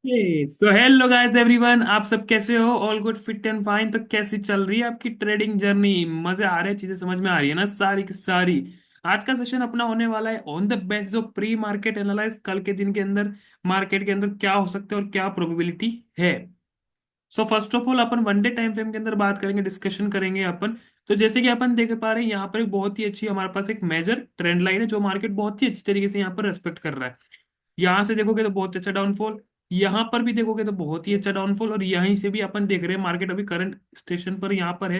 So hello guys everyone, आप सब कैसे हो? All good, fit and fine. तो कैसी चल रही है आपकी ट्रेडिंग जर्नी? मजे आ रहे हैं? चीजें समझ में आ रही है ना सारी की सारी? आज का सेशन अपना होने वाला है on the basis of pre market analyse. कल के दिन के अंदर मार्केट के अंदर क्या हो सकता है और क्या प्रोबेबिलिटी है। So first of all upon one day time frame के अंदर बात करेंगे, डिस्कशन करेंगे अपन। तो जैसे कि अपन देख पा रहे हैं, यहाँ पर एक बहुत ही अच्छी हमारे पास एक मेजर ट्रेंड लाइन है जो मार्केट बहुत ही अच्छी तरीके से यहाँ पर रेस्पेक्ट कर रहा है। यहाँ से देखोगे तो बहुत अच्छा डाउनफॉल, यहाँ पर भी देखोगे तो बहुत ही अच्छा डाउनफॉल, और यहीं से भी अपन देख रहे हैं मार्केट अभी करंट स्टेशन पर यहाँ पर है।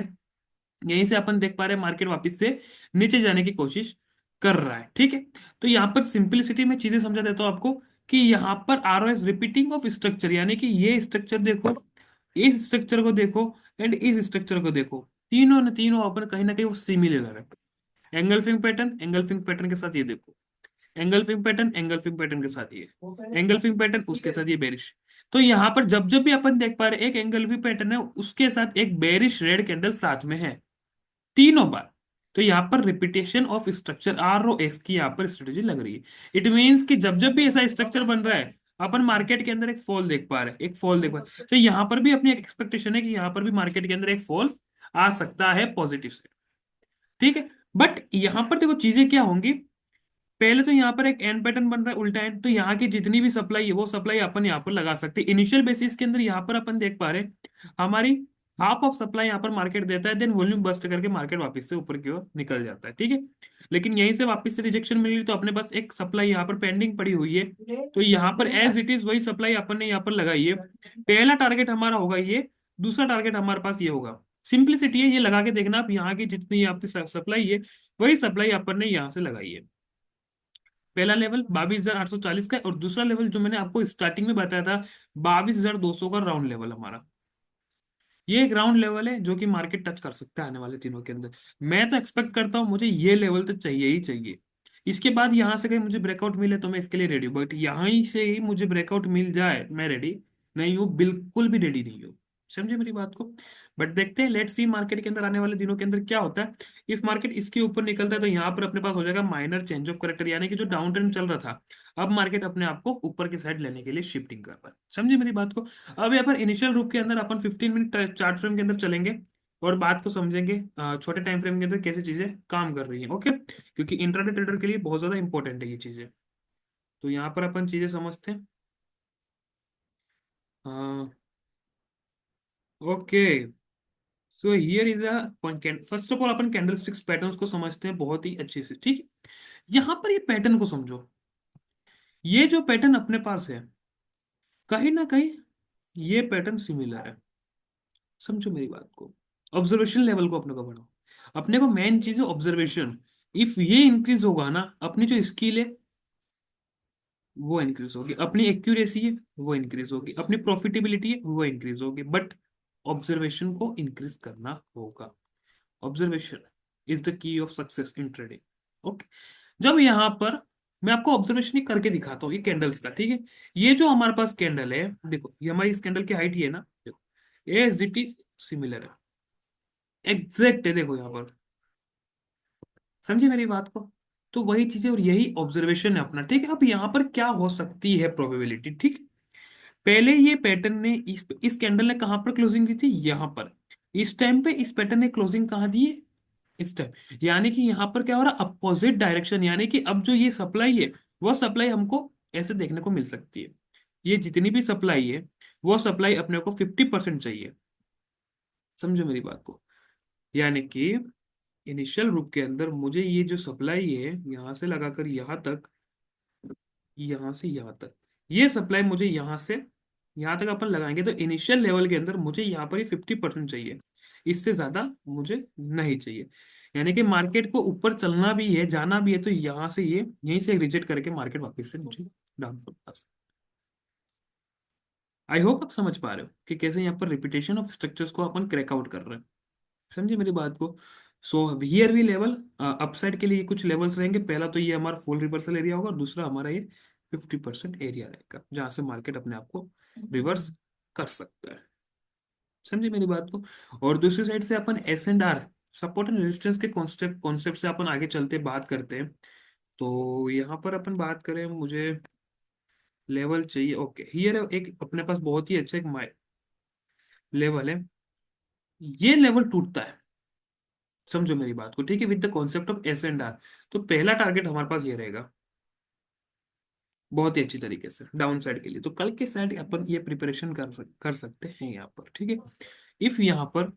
यहीं से अपन देख पा रहे हैं मार्केट वापस से नीचे जाने की कोशिश कर रहा है। ठीक है, तो यहाँ पर सिंपलिसिटी में चीजें समझा देता हूँ आपको कि यहाँ पर R O S repeating of structure, यानी कि ये स्ट्रक्चर देखो, इस स्ट्रक्चर को देखो एंड इस स्ट्रक्चर को देखो, तीनों ने तीनों अपन कहीं ना कहीं वो सिमिलर है। एंगल फिंग पैटर्न के साथ ये देखो, एंगल फिंग पैटर्न के साथ ये, एंगल फिंग पैटर्न उसके साथ ये बेरिश। तो यहाँ पर जब जब भी अपन देख पा रहे हैं एक एंगल फिंग पैटर्न है उसके साथ एक बेरिश रेड कैंडल साथ में है, तीनों बार। तो यहाँ पर repetition of structure R O S की यहाँ पर स्ट्रेटेजी लग रही है। इट मीन्स कि जब जब भी ऐसा स्ट्रक्चर बन रहा है अपन मार्केट के अंदर एक फॉल देख पा रहे हैं, एक फॉल देख पा रहे हैं। तो यहाँ पर भी अपनी एक एक्सपेक्टेशन है कि यहाँ पर भी मार्केट के अंदर एक फॉल आ सकता है पॉजिटिव से। ठीक है, बट यहाँ पर देखो चीजें क्या होंगी। पहले तो यहाँ पर एक एंड पैटर्न बन रहा है उल्टा एंड, तो यहाँ की जितनी भी सप्लाई है वो सप्लाई अपन यहाँ पर लगा सकते हैं इनिशियल बेसिस के अंदर। यहाँ पर अपन देख पा रहे हैं हमारी हाफ ऑफ सप्लाई यहाँ पर मार्केट देता है, देन वॉल्यूम बस्ट करके मार्केट वापस से ऊपर की ओर निकल जाता है। ठीक है, लेकिन यहीं से वापस से रिजेक्शन मिली तो अपने पास एक सप्लाई यहाँ पर पेंडिंग पड़ी हुई है, तो यहाँ पर एज इट इज वही सप्लाई अपन ने यहाँ पर लगाई है। पहला टारगेट हमारा होगा ये, दूसरा टारगेट हमारे पास ये होगा। सिंपलिसिटी है, ये लगा के देखना आप, यहाँ की जितनी आपकी सप्लाई है वही सप्लाई अपन ने यहाँ से लगाई है। पहला लेवल 22,840 का है, और दूसरा लेवल जो मैंने आपको स्टार्टिंग में बताया था 22,200 का राउंड लेवल हमारा। ये एक राउंड लेवल है जो कि मार्केट टच कर सकता है आने वाले दिनों के अंदर। मैं तो एक्सपेक्ट करता हूँ मुझे ये लेवल तो चाहिए ही चाहिए। इसके बाद यहाँ से कहीं मुझे ब्रेकआउट मिले तो मैं इसके लिए रेडी हूँ, बट यहाँ ही से ही मुझे ब्रेकआउट मिल जाए मैं रेडी नहीं हूँ, बिल्कुल भी रेडी नहीं हूँ। समझे मेरी बात को? बट देखते हैं, लेट्स सी मार्केट के अंदर आने वाले दिनों के अंदर क्या होता है। इफ मार्केट इसके ऊपर निकलता है तो यहाँ पर अपने पास हो जाएगा माइनर चेंज ऑफ करेक्टर, यानी कि जो डाउन ट्रेंड चल रहा था अब मार्केट अपने आप को ऊपर की साइड लेने के लिए शिफ्टिंग कर रहा है। समझे मेरी बात को? अब यहाँ पर इनिशियल रूप के अंदर अपन 15 मिनट चार्ट फ्रेम के अंदर चलेंगे और बात को समझेंगे छोटे टाइम फ्रेम के अंदर कैसी चीजें काम कर रही हैं। ओके, क्योंकि इंट्राडे ट्रेडर के लिए बहुत ज्यादा इंपॉर्टेंट है ये चीजें। तो यहाँ पर अपन चीजें समझते हैं। Okay, so here is a first of all upon candlesticks patterns को समझते हैं बहुत ही अच्छे से। ठीक है, यहाँ पर ये पैटर्न को समझो। ये जो पैटर्न अपने पास है कहीं ना कहीं ये पैटर्न सिमिलर है। समझो मेरी बात को, ऑब्जर्वेशन लेवल को अपने को बढ़ाओ। अपने को मेन चीज है ऑब्जर्वेशन। इफ ये इंक्रीज होगा ना, अपनी जो स्किल है वो इंक्रीज होगी, अपनी एक्यूरेसी है वो इंक्रीज होगी, अपनी प्रॉफिटेबिलिटी है वो इंक्रीज होगी, बट ऑब्जर्वेशन को इंक्रीज करना होगा। Observation is the key of success in trading. Okay, जब यहाँ पर मैं आपको ऑब्जर्वेशन ही करके दिखाता हूँ ये कैंडल्स का। ठीक है, ये जो हमारे पास कैंडल है देखो, ये हमारी इस कैंडल की हाइट ही है ना, देखो एज इट इज सिमिलर है, एग्जैक्ट है। देखो यहाँ पर, समझे मेरी बात को? तो वही चीजें और यही ऑब्जर्वेशन है अपना। ठीक है, अब यहाँ पर क्या हो सकती है प्रोबेबिलिटी। ठीक, पहले ये पैटर्न ने इस कैंडल ने कहां पर क्लोजिंग दी थी? यहाँ पर। इस टाइम पे इस पैटर्न ने क्लोजिंग कहाँ दी है? इस टाइम। यानी कि यहाँ पर क्या हो रहा है? अपोजिट डायरेक्शन, यानी कि अब जो ये सप्लाई है वो सप्लाई हमको ऐसे देखने को मिल सकती है। ये जितनी भी सप्लाई है वो सप्लाई अपने को 50% चाहिए। समझो मेरी बात को? यानी कि इनिशियल रूप के अंदर मुझे ये जो सप्लाई है यहाँ से लगाकर यहाँ तक, यहाँ से यहाँ तक, ये सप्लाई मुझे यहाँ से यहाँ तक अपन लगाएंगे तो इनिशियल लेवल के अंदर मुझे यहाँ पर ही 50% चाहिए, इससे ज्यादा मुझे नहीं चाहिए। यानी कि मार्केट को ऊपर चलना भी है जाना भी है तो यहाँ से ये यहीं से रिजेक्ट करके मार्केट वापस से मुझे डाउन पर। आई होप आप समझ पा रहे हो कि कैसे यहाँ पर रिपीटेशन ऑफ स्ट्रक्चर्स को अपन क्रैक आउट कर रहे हैं। समझे मेरी बात को? सो हियर भी लेवल अपसाइड के लिए कुछ लेवल्स रहेंगे। पहला तो ये हमारा फुल रिवर्सल एरिया होगा, और दूसरा हमारा ये 50% एरिया रहेगा जहां से मार्केट अपने आप को रिवर्स कर सकता है। समझे मेरी बात को? और दूसरी साइड से अपन S and R, support and resistance के कॉन्सेप्ट कॉन्सेप्ट से अपन आगे चलते बात करते हैं। तो यहाँ पर अपन बात करें, मुझे लेवल चाहिए, ओके। हियर एक अपने पास बहुत ही अच्छा एक लेवल है। ये लेवल टूटता है, समझो मेरी बात को, ठीक है, with the concept of S&R। तो पहला टारगेट हमारे पास ये रहेगा, बहुत ही अच्छी तरीके से डाउन साइड के लिए। तो कल के साइड अपन ये प्रिपरेशन कर सकते हैं यहाँ पर, ठीक है। इफ यहाँ पर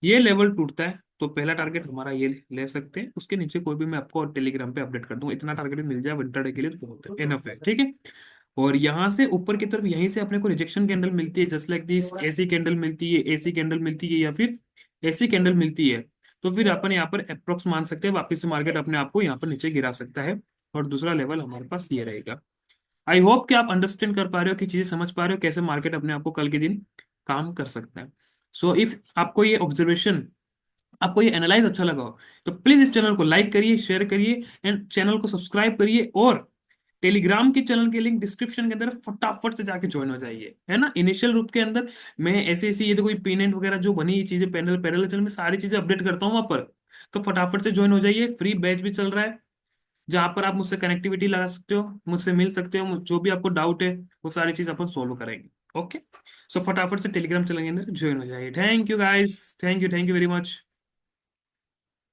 ये लेवल टूटता है तो पहला टारगेट हमारा ये ले सकते हैं, उसके नीचे कोई भी मैं आपको टेलीग्राम पे अपडेट कर दूंगा, इतना टारगेट मिल जाए विंटर डे के लिए तो बहुत है, एनफ है, ठीक है। और यहाँ से ऊपर की तरफ यहीं से अपने को रिजेक्शन कैंडल मिलती है, जस्ट लाइक दिस, ऐसी कैंडल मिलती है, ऐसी कैंडल मिलती है, या फिर ऐसी कैंडल मिलती है। तो फिर अपन यहाँ पर अप्रोक्स मान सकते हैं, वापस से मार्केट अपने आप को यहाँ पर नीचे गिरा सकता है। और दूसरा लेवल हमारे पास ये रहेगा। आई होप कि आप अंडरस्टैंड कर पा रहे हो, कि चीजें समझ पा रहे हो, कैसे मार्केट अपने आप को कल के दिन काम कर सकता है। सो इफ आपको ये ऑब्जर्वेशन, आपको ये एनालाइज अच्छा लगा हो, तो प्लीज इस चैनल को लाइक करिए, शेयर करिए, एंड चैनल को सब्सक्राइब करिए। और टेलीग्राम के चैनल के लिंक डिस्क्रिप्शन के अंदर फटाफट से जाके ज्वाइन हो जाइए, है ना। इनिशियल रूप के अंदर मैं ऐसे ऐसे ये तो कोई पिन एंड वगैरह जो बनी ये चीजें, पैनल पैरेलल चैनल में सारी चीजें अपडेट करता हूँ वहां पर। तो फटाफट से ज्वाइन हो जाइए, फ्री बैच भी चल रहा है, जहां पर आप मुझसे कनेक्टिविटी लगा सकते हो, मुझसे मिल सकते हो, जो भी आपको डाउट है वो सारी चीज अपन सोल्व करेंगे। ओके, सो फटाफट से टेलीग्राम चैनल के अंदर ज्वाइन हो जाइए। Thank you guys, thank you very much.